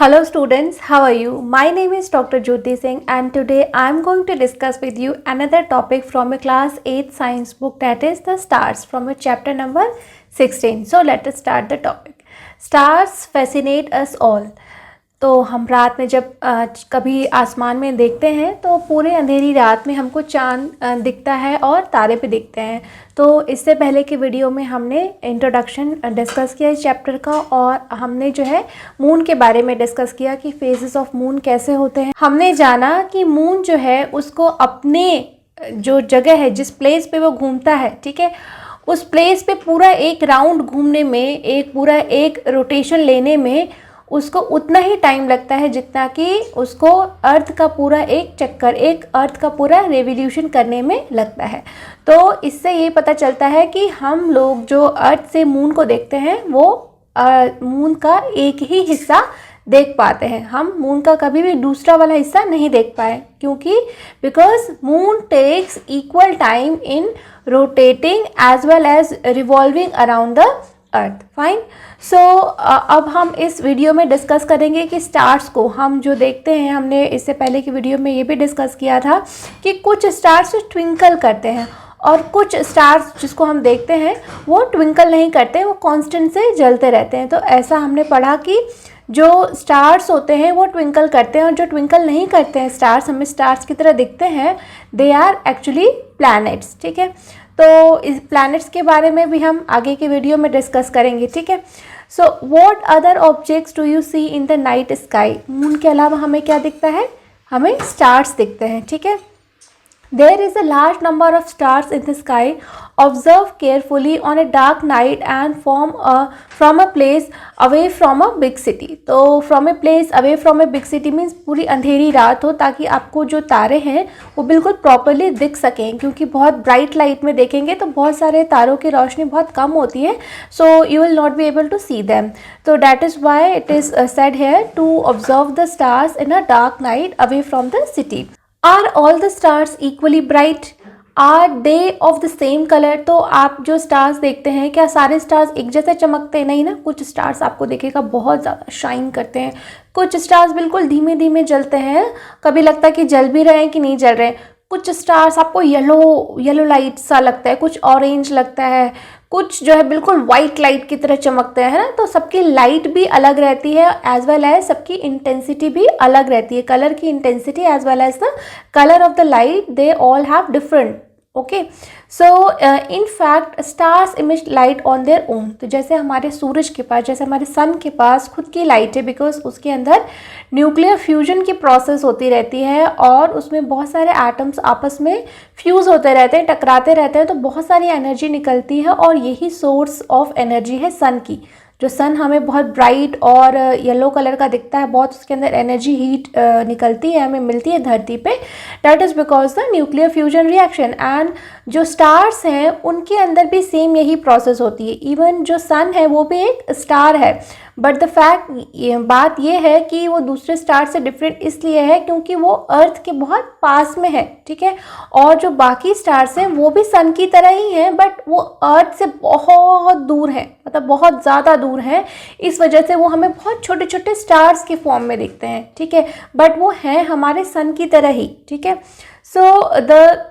Hello students, how are you? My name is Dr. Jyoti Singh and today I am going to discuss with you another topic from a class 8 science book, that is the stars, from a chapter number 16. So let us start the topic. Stars fascinate us all. तो हम रात में जब कभी आसमान में देखते हैं तो पूरे अंधेरी रात में हमको चांद दिखता है और तारे भी दिखते हैं। तो इससे पहले की वीडियो में हमने इंट्रोडक्शन डिस्कस किया इस चैप्टर का और हमने जो है मून के बारे में डिस्कस किया कि फेजेस ऑफ मून कैसे होते हैं। हमने जाना कि मून जो है उसको अपने जो जगह है, जिस प्लेस पे वो घूमता है, ठीक है, उस प्लेस पे पूरा एक राउंड घूमने में, एक रोटेशन लेने में उसको उतना ही टाइम लगता है जितना कि उसको अर्थ का पूरा एक चक्कर, एक अर्थ का पूरा रेवोल्यूशन करने में लगता है। तो इससे ये पता चलता है कि हम लोग जो अर्थ से मून को देखते हैं वो मून का एक ही हिस्सा देख पाते हैं। हम मून का कभी भी दूसरा वाला हिस्सा नहीं देख पाए, क्योंकि because moon takes equal time in rotating as well as revolving around the earth. Fine. So अब हम इस वीडियो में डिस्कस करेंगे कि स्टार्स को हम जो देखते हैं, हमने इससे पहले की वीडियो में ये भी डिस्कस किया था कि कुछ स्टार्स ट्विंकल करते हैं और कुछ स्टार्स जिसको हम देखते हैं वो ट्विंकल नहीं करते, वो कांस्टेंट से जलते रहते हैं। तो ऐसा हमने पढ़ा कि जो स्टार्स होते हैं वो ट्विंकल करते हैं और जो ट्विंकल नहीं करते हैं स्टार्स, हमें स्टार्स की तरह दिखते हैं, दे आर एक्चुअली प्लैनेट्स। ठीक है, तो इस प्लैनेट्स के बारे में भी हम आगे के वीडियो में डिस्कस करेंगे। ठीक है, so what other objects do you see in the night sky? Moon के अलावा हमें क्या दिखता है? हमें स्टार्स दिखते हैं। ठीक है, there is a large number of stars in the sky. Observe carefully on a dark night and from a place away from a big city. तो from a place away from a big city means पूरी अंधेरी रात हो, ताकि आपको जो तारे हैं वो बिल्कुल प्रॉपरली दिख सकें, क्योंकि बहुत ब्राइट लाइट में देखेंगे तो बहुत सारे तारों की रोशनी बहुत कम होती है, so you will not be able to see them. So that is why it is said here to observe the stars in a dark night away from the city. Are all the stars equally bright? Are they of the same color? तो आप जो stars देखते हैं, क्या सारे stars एक जैसे चमकते हैं? नहीं ना, कुछ स्टार्स आपको देखेगा बहुत ज़्यादा शाइन करते हैं, कुछ स्टार्स बिल्कुल धीमे धीमे जलते हैं, कभी लगता है कि जल भी रहे हैं कि नहीं जल रहे हैं। कुछ स्टार्स आपको येलो लाइट सा लगता है, कुछ ऑरेंज लगता है, कुछ जो है बिल्कुल वाइट लाइट की तरह चमकते हैं ना। तो सबकी लाइट भी अलग रहती है एज वेल एज सबकी इंटेंसिटी भी अलग रहती है। कलर की intensity as well as the colour of the light, they all have different. Okay, so in fact stars emit light on their own. तो जैसे हमारे सूरज के पास, जैसे हमारे सन के पास खुद की लाइट है, बिकॉज उसके अंदर न्यूक्लियर फ्यूजन की प्रोसेस होती रहती है और उसमें बहुत सारे एटम्स आपस में फ्यूज़ होते रहते हैं, टकराते रहते हैं, तो बहुत सारी एनर्जी निकलती है और यही सोर्स ऑफ एनर्जी है सन की। जो सन हमें बहुत ब्राइट और येलो कलर का दिखता है, बहुत उसके अंदर एनर्जी हीट निकलती है, हमें मिलती है धरती पे, that is because the nuclear fusion reaction. And जो स्टार्स हैं उनके अंदर भी सेम यही प्रोसेस होती है। इवन जो सन है वो भी एक स्टार है, बट द फैक्ट, बात ये है कि वो दूसरे स्टार से डिफरेंट इसलिए है क्योंकि वो अर्थ के बहुत पास में है। ठीक है, और जो बाकी स्टार्स हैं वो भी सन की तरह ही हैं, बट वो अर्थ से बहुत दूर हैं, मतलब बहुत ज़्यादा दूर हैं। इस वजह से वो हमें बहुत छोटे छोटे स्टार्स के फॉर्म में दिखते हैं। ठीक है, बट वो हैं हमारे सन की तरह ही। ठीक है, so the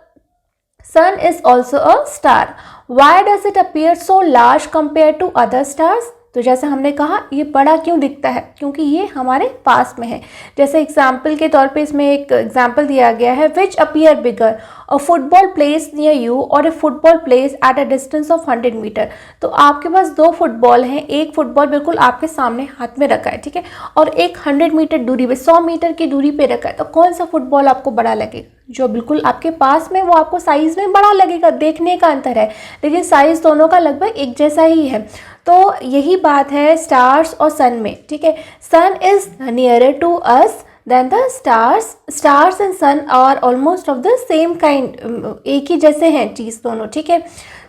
sun is also a star. Why does it appear so large compared to other stars? तो जैसे हमने कहा ये बड़ा क्यों दिखता है? क्योंकि ये हमारे पास में है। जैसे एग्जाम्पल के तौर पे इसमें एक एग्जाम्पल दिया गया है, which appear bigger, a football place near you और a football place at a distance of 100 metre. तो आपके पास दो फुटबॉल हैं, एक फुटबॉल बिल्कुल आपके सामने हाथ में रखा है, ठीक है, और एक 100 मीटर दूरी पे, 100 मीटर की दूरी पे रखा है। तो कौन सा फुटबॉल आपको बड़ा लगेगा? जो बिल्कुल आपके पास में, वो आपको साइज में बड़ा लगेगा, देखने का अंतर है, लेकिन साइज दोनों का लगभग एक जैसा ही है। तो यही बात है स्टार्स और सन में। ठीक है, sun is nearer to us than the stars. Stars and sun are almost of the same kind, एक ही जैसे हैं चीज़ दोनों। ठीक है,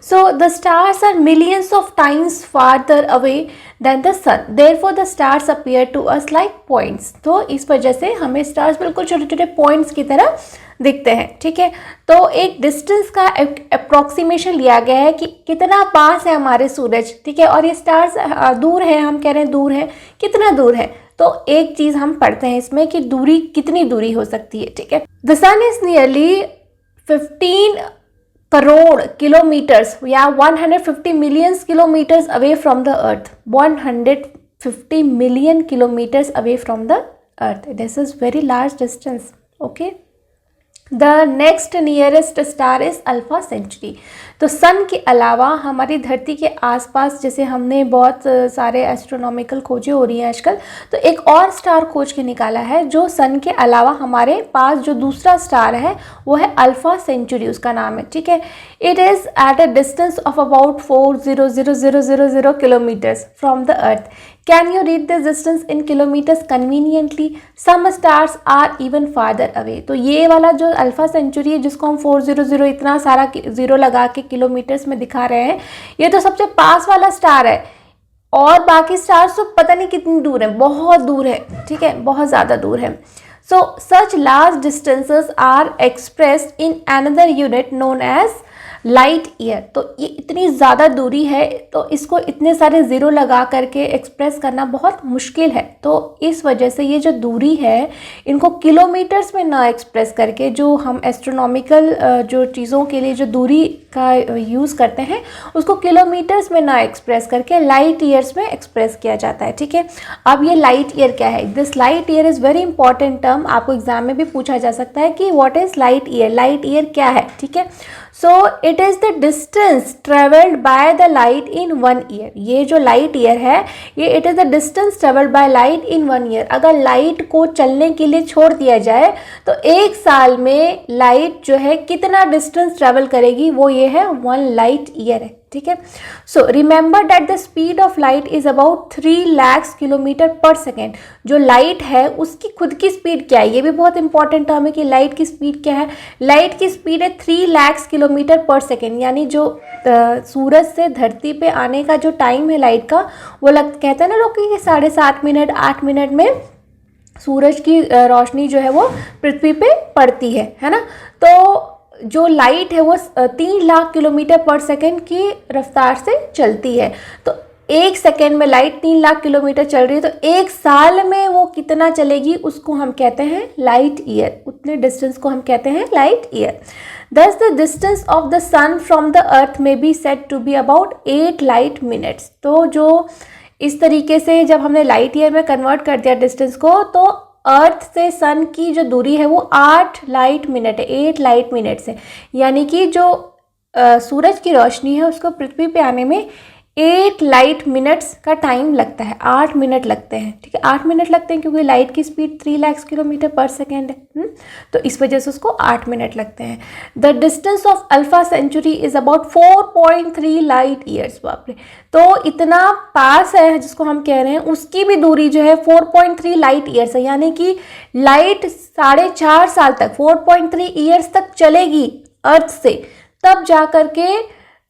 so the stars are millions of times farther away than the sun, therefore the stars appear to us like points. तो इस वजह से हमें स्टार्स बिल्कुल छोटे छोटे पॉइंट्स की तरह दिखते हैं। ठीक है, तो एक डिस्टेंस का अप्रोक्सीमेशन लिया गया है कि कितना पास है हमारे सूरज। ठीक है, और ये स्टार्स दूर हैं, हम कह रहे हैं दूर है, कितना दूर है? तो एक चीज़ हम पढ़ते हैं इसमें कि दूरी कितनी दूरी हो सकती है, ठीक है। The sun is nearly 15 crore kilometres या 150 million kilometres away from the earth, 150 million kilometres away from the earth. This is very large distance, okay. The next nearest star is Alpha Centauri. तो सन के अलावा हमारी धरती के आसपास जैसे हमने बहुत सारे एस्ट्रोनॉमिकल खोजें हो रही हैं आजकल, तो एक और स्टार खोज के निकाला है जो सन के अलावा हमारे पास जो दूसरा स्टार है वो है अल्फा सेंचुरी, उसका नाम है, ठीक है। It is eight a distance of about 400,000 kilometres from the earth. Can you read this distance in kilometers conveniently? Some stars are even farther away. तो ये वाला जो अल्फा सेंचुरी है जिसको हम 400 इतना सारा जीरो लगा के किलोमीटर्स में दिखा रहे हैं, ये तो सबसे पास वाला स्टार है और बाकी स्टार्स तो पता नहीं कितनी दूर है, बहुत दूर है, ठीक है, बहुत ज़्यादा दूर है। So such large distances are expressed in another unit known as light year. तो ये इतनी ज़्यादा दूरी है तो इसको इतने सारे ज़ीरो लगा करके एक्सप्रेस करना बहुत मुश्किल है। तो इस वजह से ये जो दूरी है इनको किलोमीटर्स में ना एक्सप्रेस करके, जो हम एस्ट्रोनॉमिकल जो चीज़ों के लिए जो दूरी का यूज़ करते हैं उसको किलोमीटर्स में ना एक्सप्रेस करके लाइट ईयर्स में एक्सप्रेस किया जाता है, ठीक है। अब ये लाइट ईयर क्या है? This light year is very important term, आपको एग्जाम में भी पूछा जा सकता है कि what is light year, light year क्या है, ठीक है। So it is the distance travelled by the light in 1 year. ये जो लाइट ईयर है ये it is the distance travelled by light in 1 year. अगर लाइट को चलने के लिए छोड़ दिया जाए तो एक साल में लाइट जो है कितना डिस्टेंस ट्रेवल करेगी, वो ये है 1 लाइट ईयर है, ठीक है। So remember that the speed of light is about 3 lakh kilometre पर सेकेंड। जो लाइट है उसकी खुद की स्पीड क्या है, ये भी बहुत इंपॉर्टेंट टर्म है कि लाइट की स्पीड क्या है। लाइट की स्पीड है 3 लाख किलोमीटर पर सेकेंड, यानी जो सूरज से धरती पे आने का जो टाइम है लाइट का, वो कहते हैं ना लोग कि 7.5 मिनट 8 मिनट में सूरज की रोशनी जो है वो पृथ्वी पे पड़ती है ना। तो जो लाइट है वो 3 लाख किलोमीटर पर सेकेंड की रफ्तार से चलती है। तो एक सेकेंड में लाइट 3 लाख किलोमीटर चल रही है, तो एक साल में वो कितना चलेगी उसको हम कहते हैं लाइट ईयर। उतने डिस्टेंस को हम कहते हैं light year. Thus the distance of the sun from the earth may be said to be about 8 light minutes। तो जो इस तरीके से जब हमने लाइट ईयर में कन्वर्ट कर दिया डिस्टेंस को, तो अर्थ से सन की जो दूरी है वो 8 लाइट मिनट है, 8 लाइट मिनट्स है। यानी कि जो सूरज की रोशनी है उसको पृथ्वी पे आने में 8 लाइट मिनट्स का टाइम लगता है, 8 मिनट लगते हैं, ठीक है। 8 मिनट लगते हैं क्योंकि लाइट की स्पीड 3 लाख किलोमीटर पर सेकेंड है, तो इस वजह से उसको 8 मिनट लगते हैं। The distance of Alpha Centauri is about 4.3 light years. बाप रे, तो इतना पास है जिसको हम कह रहे हैं, उसकी भी दूरी जो है 4.3 लाइट ईयर्स है। यानी कि लाइट 4.5 साल तक 4.3 ईयर्स तक चलेगी अर्थ से, तब जा कर के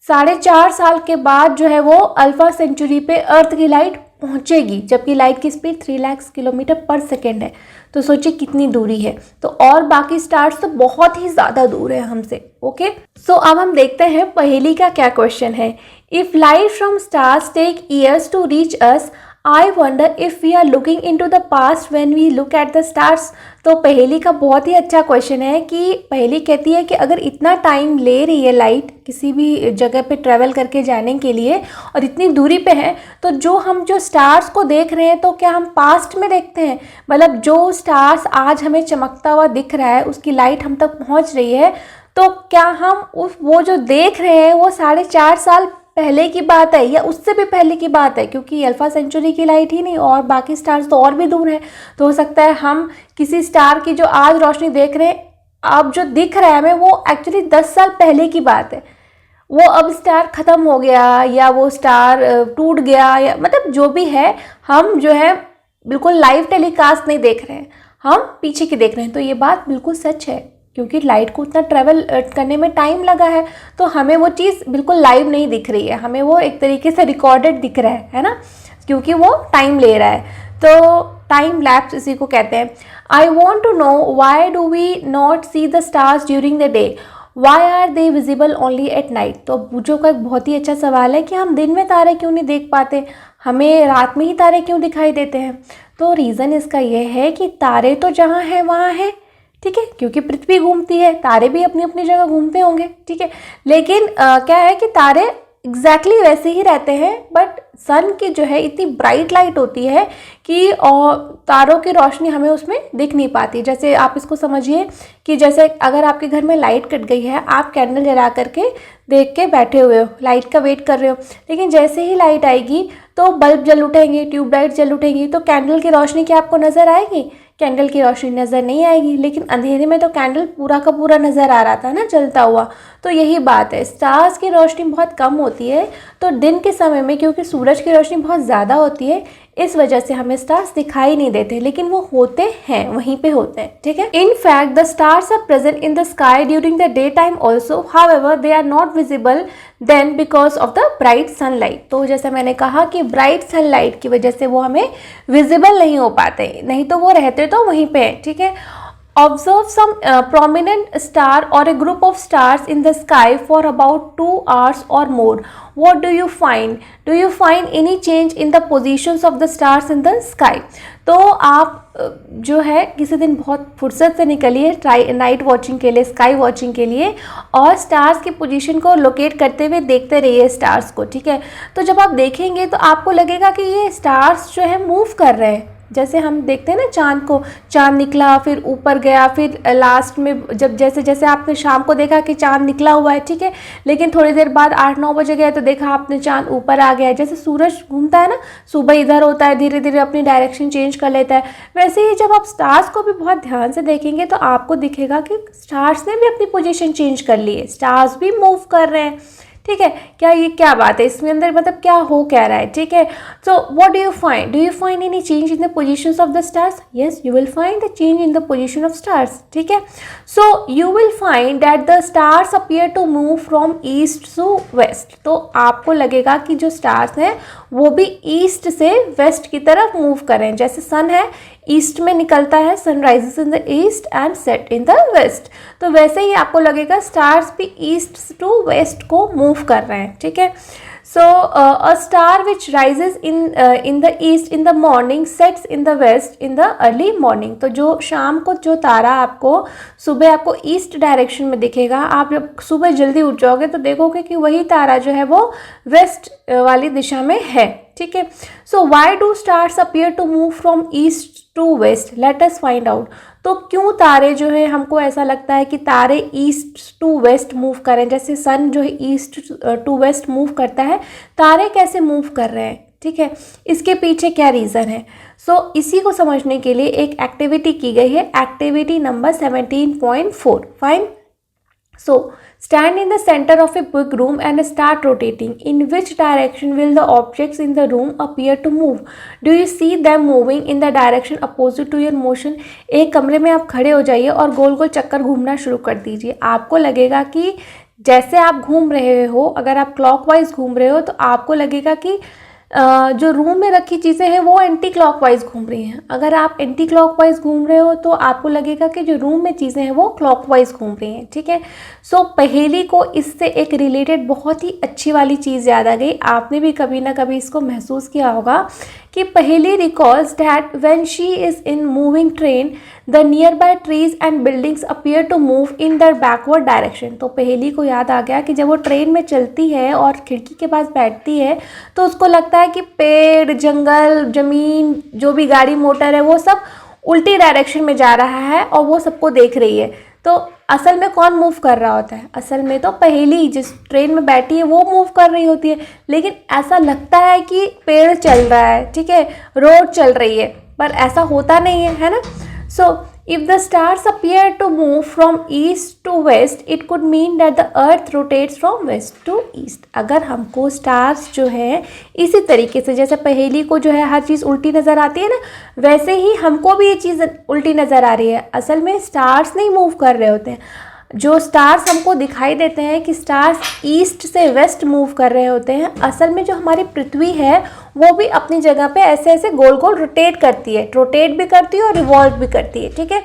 4.5 साल के बाद जो है वो अल्फा सेंचुरी पे अर्थ की लाइट पहुंचेगी, जबकि लाइट की स्पीड 3 लाख किलोमीटर पर सेकेंड है। तो सोचिए कितनी दूरी है। तो और बाकी स्टार्स तो बहुत ही ज़्यादा दूर है हमसे, ओके। सो अब हम देखते हैं पहेली का क्या क्वेश्चन है। If light from stars take years to reach us, I wonder if we are looking into the past when we look at the stars. तो पहेली का बहुत ही अच्छा क्वेश्चन है कि पहेली कहती है कि अगर इतना टाइम ले रही है लाइट किसी भी जगह पे ट्रैवल करके जाने के लिए और इतनी दूरी पे है, तो जो स्टार्स को देख रहे हैं तो क्या हम पास्ट में देखते हैं? मतलब जो स्टार्स आज हमें चमकता हुआ दिख रहा है उसकी लाइट हम तक पहुंच रही है, तो क्या हम वो जो देख रहे हैं वो 4.5 साल पहले की बात है या उससे भी पहले की बात है? क्योंकि अल्फा सेंचुरी की लाइट ही नहीं और बाकी स्टार्स तो और भी दूर हैं। तो हो सकता है हम किसी स्टार की जो आज रोशनी देख रहे हैं, अब जो दिख रहा है हमें, वो एक्चुअली 10 साल पहले की बात है। वो अब स्टार ख़त्म हो गया या वो स्टार टूट गया, या मतलब जो भी है, हम जो है बिल्कुल लाइव टेलीकास्ट नहीं देख रहे हैं, हम पीछे की देख रहे हैं। तो ये बात बिल्कुल सच है, क्योंकि लाइट को उतना ट्रैवल करने में टाइम लगा है, तो हमें वो चीज़ बिल्कुल लाइव नहीं दिख रही है, हमें वो एक तरीके से रिकॉर्डेड दिख रहा है ना, क्योंकि वो टाइम ले रहा है। तो टाइम लैप्स इसी को कहते हैं। I want to know why do we not see the stars during the day, why are they visible only at night. तो बूझो का एक बहुत ही अच्छा सवाल है कि हम दिन में तारे क्यों नहीं देख पाते, हमें रात में ही तारे क्यों दिखाई देते हैं? तो रीज़न इसका ये है कि तारे तो जहाँ हैं वहाँ हैं, ठीक है, क्योंकि पृथ्वी घूमती है, तारे भी अपनी अपनी जगह घूमते होंगे, ठीक है। लेकिन क्या है कि तारे एग्जैक्टली वैसे ही रहते हैं, बट सन की जो है इतनी ब्राइट लाइट होती है कि तारों की रोशनी हमें उसमें दिख नहीं पाती। जैसे आप इसको समझिए कि जैसे अगर आपके घर में लाइट कट गई है, आप कैंडल जला करके देख के बैठे हुए हो, लाइट का वेट कर रहे हो, लेकिन जैसे ही लाइट आएगी तो बल्ब जल उठेंगे, ट्यूबलाइट जल उठेंगी, तो कैंडल की रोशनी क्या आपको नज़र आएगी? कैंडल की रोशनी नज़र नहीं आएगी। लेकिन अंधेरे में तो कैंडल पूरा का पूरा नज़र आ रहा था ना, जलता हुआ। तो यही बात है, स्टार्स की रोशनी बहुत कम होती है, तो दिन के समय में क्योंकि सूरज की रोशनी बहुत ज़्यादा होती है, इस वजह से हमें स्टार्स दिखाई नहीं देते, लेकिन वो होते हैं, वहीं पे होते हैं, ठीक है। In fact the stars are present in the sky during the day time also, however they are not visible then because of the bright sunlight. तो जैसे मैंने कहा कि ब्राइट सनलाइट की वजह से वो हमें विजिबल नहीं हो पाते, नहीं तो वो रहते तो वहीं पे है, ठीक है। Observe some prominent star or a group of stars in the sky for about 2 hours or more. What do you find? Do you find any change in the positions of the stars in the sky? तो आप जो है किसी दिन बहुत फुर्सत से निकलिए नाइट वॉचिंग के लिए, स्काई वॉचिंग के लिए, और स्टार्स की पोजीशन को लोकेट करते हुए देखते रहिए स्टार्स को, ठीक है। तो जब आप देखेंगे तो आपको लगेगा कि ये स्टार्स जो है मूव कर रहे हैं। जैसे हम देखते हैं ना चांद को, चांद निकला फिर ऊपर गया, फिर लास्ट में जब जैसे जैसे आपने शाम को देखा कि चांद निकला हुआ है, ठीक है, लेकिन थोड़ी देर बाद 8-9 बजे गए तो देखा आपने चांद ऊपर आ गया है। जैसे सूरज घूमता है ना, सुबह इधर होता है, धीरे धीरे अपनी डायरेक्शन चेंज कर लेता है, वैसे ही जब आप स्टार्स को भी बहुत ध्यान से देखेंगे तो आपको दिखेगा कि स्टार्स ने भी अपनी पोजीशन चेंज कर ली है, स्टार्स भी मूव कर रहे हैं, ठीक है। क्या ये क्या बात है इसमें अंदर, मतलब क्या हो क्या रहा है, ठीक है। So what do you find any change in the positions of the stars? Yes, you will find the change in the position of stars, ठीक है। So you will find that the stars appear to move from east to west. तो आपको लगेगा कि जो stars हैं वो भी ईस्ट से वेस्ट की तरफ मूव कर रहे हैं। जैसे सन है, ईस्ट में निकलता है, sun rises in the east and set in the west, तो वैसे ही आपको लगेगा स्टार्स भी ईस्ट टू वेस्ट को मूव कर रहे हैं, ठीक है। So a star which rises in the east in the morning sets in the west in the early morning. तो जो शाम को जो तारा आपको सुबह आपको ईस्ट डायरेक्शन में दिखेगा, आप जब सुबह जल्दी उठ जाओगे तो देखोगे कि वही तारा जो है वो वेस्ट वाली दिशा में है, ठीक है। So why do stars appear to move from east to west? Let us find out. तो क्यों तारे जो है, हमको ऐसा लगता है कि तारे ईस्ट टू वेस्ट मूव कर रहे हैं, जैसे सन जो है ईस्ट टू वेस्ट मूव करता है, तारे कैसे मूव कर रहे हैं, ठीक है, इसके पीछे क्या रीज़न है? सो इसी को समझने के लिए एक एक्टिविटी की गई है, activity number 17.4। Fine. So, stand in the center of a big room and start rotating. In which direction will the objects in the room appear to move? Do you see them moving in the direction opposite to your motion? एक कमरे में आप खड़े हो जाइए और गोल गोल चक्कर घूमना शुरू कर दीजिए। आपको लगेगा कि जैसे आप घूम रहे हो, अगर आप क्लॉकवाइज घूम रहे हो तो आपको लगेगा कि जो रूम में रखी चीज़ें हैं वो एंटी क्लॉकवाइज घूम रही हैं। अगर आप एंटी क्लॉकवाइज घूम रहे हो तो आपको लगेगा कि जो रूम में चीज़ें हैं वो क्लॉकवाइज घूम रही हैं, ठीक है। सो पहेली को इससे एक रिलेटेड बहुत ही अच्छी वाली चीज़ याद आ गई। आपने भी कभी ना कभी इसको महसूस किया होगा कि पहेली recalls that when she is in moving train the nearby trees and buildings appear to move in the backward direction. तो पहेली को याद आ गया कि जब वो ट्रेन में चलती है और खिड़की के पास बैठती है तो उसको लगता है कि पेड़, जंगल, ज़मीन, जो भी गाड़ी मोटर है वो सब उल्टी डायरेक्शन में जा रहा है और वो सबको देख रही है। तो असल में कौन मूव कर रहा होता है? असल में तो पहेली जिस ट्रेन में बैठी है वो मूव कर रही होती है, लेकिन ऐसा लगता है कि पेड़ चल रहा है, ठीक है, रोड चल रही है, पर ऐसा होता नहीं है ना। So if the stars appear to move from east to west it could mean that the earth rotates from west to east. अगर हमको स्टार्स जो है इसी तरीके से, जैसे पहेली को जो है हर चीज़ उल्टी नज़र आती है ना, वैसे ही हमको भी ये चीज़ उल्टी नज़र आ रही है। असल में स्टार्स नहीं मूव कर रहे होते हैं, जो स्टार्स हमको दिखाई देते हैं कि स्टार्स ईस्ट से वेस्ट मूव कर रहे होते हैं, असल में जो हमारी पृथ्वी है वो भी अपनी जगह पे ऐसे ऐसे गोल गोल रोटेट करती है, रोटेट भी करती है और रिवॉल्व भी करती है, ठीक है।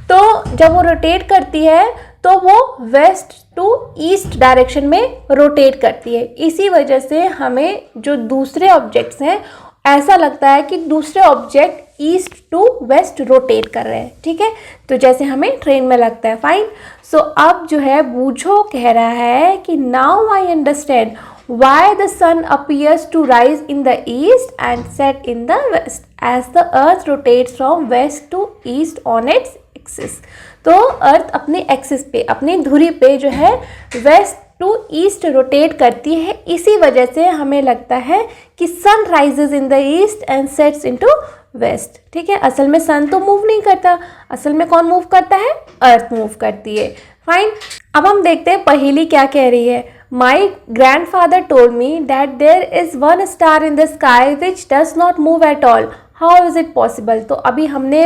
तो जब वो रोटेट करती है तो वो वेस्ट टू ईस्ट डायरेक्शन में रोटेट करती है। इसी वजह से हमें जो दूसरे ऑब्जेक्ट्स हैं ऐसा लगता है कि दूसरे object east to west rotate कर रहे हैं, ठीक है, तो जैसे हमें ट्रेन में लगता है। फाइन। सो अब जो है बूझो कह रहा है कि now I understand why the sun appears to rise in the east and set in the west as the earth rotates from west to east on its axis। तो अर्थ अपने एक्सिस पे, अपनी धुरी पे जो है वेस्ट टू ईस्ट रोटेट करती है, इसी वजह से हमें लगता है कि sun rises in the east and sets into west, ठीक है। असल में सन तो मूव नहीं करता, असल में कौन मूव करता है, अर्थ मूव करती है। फाइन। अब हम देखते हैं पहेली क्या कह रही है। My grandfather told me that there is one star in the sky which does not move at all. How is it possible? तो अभी हमने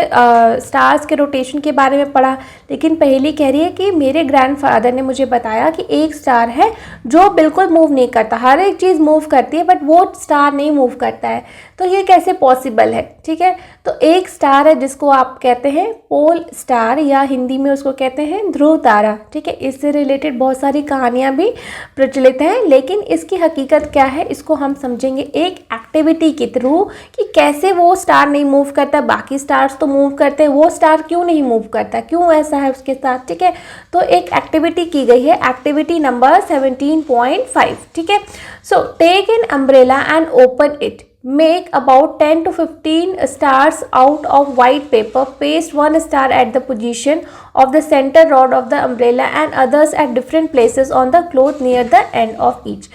स्टार्स के रोटेशन के बारे में पढ़ा, लेकिन पहेली कह रही है कि मेरे ग्रैंडफादर ने मुझे बताया कि एक स्टार है जो बिल्कुल मूव नहीं करता, हर एक चीज़ मूव करती है बट वो स्टार नहीं मूव करता है, तो ये कैसे पॉसिबल है, ठीक है। तो एक स्टार है जिसको आप कहते हैं पोल स्टार या हिंदी में उसको कहते हैं ध्रुव तारा, ठीक है। इससे रिलेटेड बहुत सारी कहानियाँ भी प्रचलित हैं, लेकिन इसकी हकीकत क्या है इसको हम समझेंगे एक एक्टिविटी के थ्रू कि कैसे वो स्टार नहीं मूव करता, बाकी स्टार्स तो मूव करते हैं, वो स्टार क्यों नहीं मूव करता, क्यों ऐसा है उसके साथ, ठीक है। तो एक एक्टिविटी की गई है, एक्टिविटी नंबर 17.5, ठीक है। So take an umbrella and open it, make about 10 to 15 stars out of white paper, paste one star at the position of the center rod of the umbrella and others at different places on the cloth near the end of each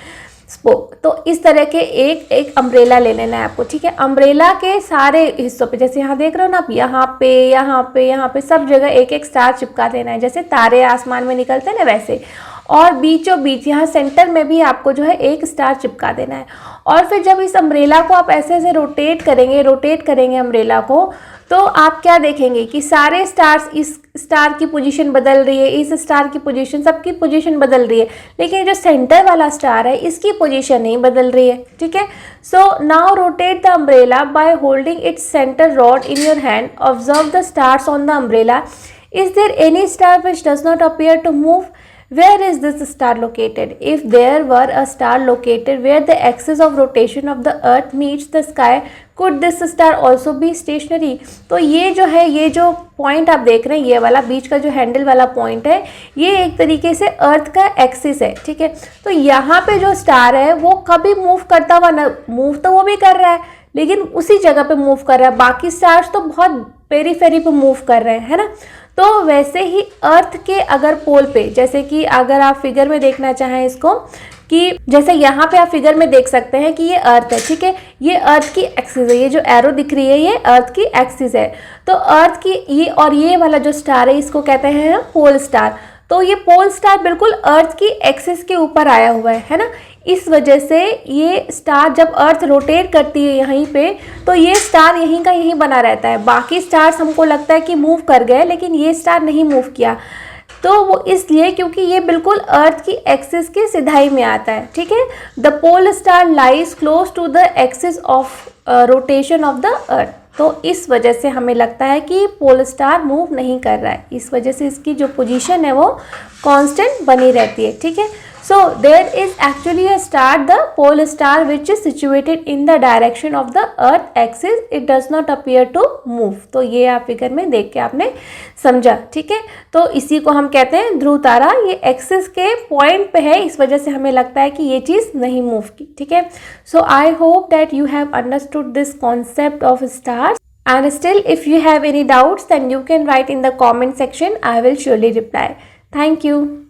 spoke. तो इस तरह के एक एक umbrella ले लेना है आपको, ठीक है। अम्ब्रेला के सारे हिस्सों पे, जैसे यहाँ देख रहे हो ना आप, यहाँ पे यहाँ पे यहाँ पे सब जगह एक एक स्टार चिपका देना है, जैसे तारे आसमान में निकलते हैं ना वैसे, और बीचों बीच यहाँ सेंटर में भी आपको जो है एक स्टार चिपका देना है। और फिर जब इस अम्ब्रेला को आप ऐसे ऐसे रोटेट करेंगे अम्ब्रेला को, तो आप क्या देखेंगे कि सारे स्टार्स, इस स्टार की पोजीशन बदल रही है, इस स्टार की पोजीशन, सबकी पोजीशन बदल रही है, लेकिन जो सेंटर वाला स्टार है इसकी पोजीशन नहीं बदल रही है, ठीक है। So now rotate the umbrella by holding its centre rod in your hand, observe the stars on the umbrella, is there any star which does not appear to move, where is this star located? If there were a star located where the axis of rotation of the earth meets the sky, could this star also be stationary? तो ये जो है, ये जो point आप देख रहे हैं, ये वाला बीच का जो हैंडल वाला पॉइंट है, ये एक तरीके से अर्थ का एक्सिस है, ठीक है। तो यहाँ पे जो स्टार है वो कभी मूव करता हुआ ना, मूव तो वो भी कर रहा है लेकिन उसी जगह पे मूव कर रहा है, बाकी स्टार्स तो बहुत पेरीफेरी पे मूव कर रहे हैं, है ना। तो वैसे ही अर्थ के अगर पोल पे, जैसे कि अगर आप फिगर में देखना चाहें इसको, कि जैसे यहाँ पे आप फिगर में देख सकते हैं कि ये अर्थ है, ठीक है, ये अर्थ की एक्सिस है, ये जो एरो दिख रही है ये अर्थ की एक्सिस है। तो अर्थ की ये और ये वाला जो स्टार है इसको कहते हैं पोल स्टार। तो ये पोल स्टार बिल्कुल अर्थ की एक्सिस के ऊपर आया हुआ है ना। इस वजह से ये स्टार जब अर्थ रोटेट करती है यहीं पे, तो ये स्टार यहीं का यहीं बना रहता है, बाकी स्टार्स हमको लगता है कि मूव कर गए लेकिन ये स्टार नहीं मूव किया। तो वो इसलिए क्योंकि ये बिल्कुल अर्थ की एक्सिस के सिधाई में आता है, ठीक है। The pole star lies close to the axis of rotation of the earth. तो इस वजह से हमें लगता है कि पोल स्टार मूव नहीं कर रहा है, इस वजह से इसकी जो पोजीशन है वो कांस्टेंट बनी रहती है, ठीक है। So there is actually a star, the pole star, which is situated in the direction of the earth axis. It does not appear to move. तो ये आप फिगर में देख के आपने समझा, ठीक है। तो इसी को हम कहते हैं ध्रुव तारा, ये एक्सिस के पॉइंट पे है, इस वजह से हमें लगता है कि ये चीज़ नहीं मूव की, ठीक है। So I hope that you have understood this concept of stars, and still if you have any doubts then you can write in the comment section. I will surely reply. Thank you.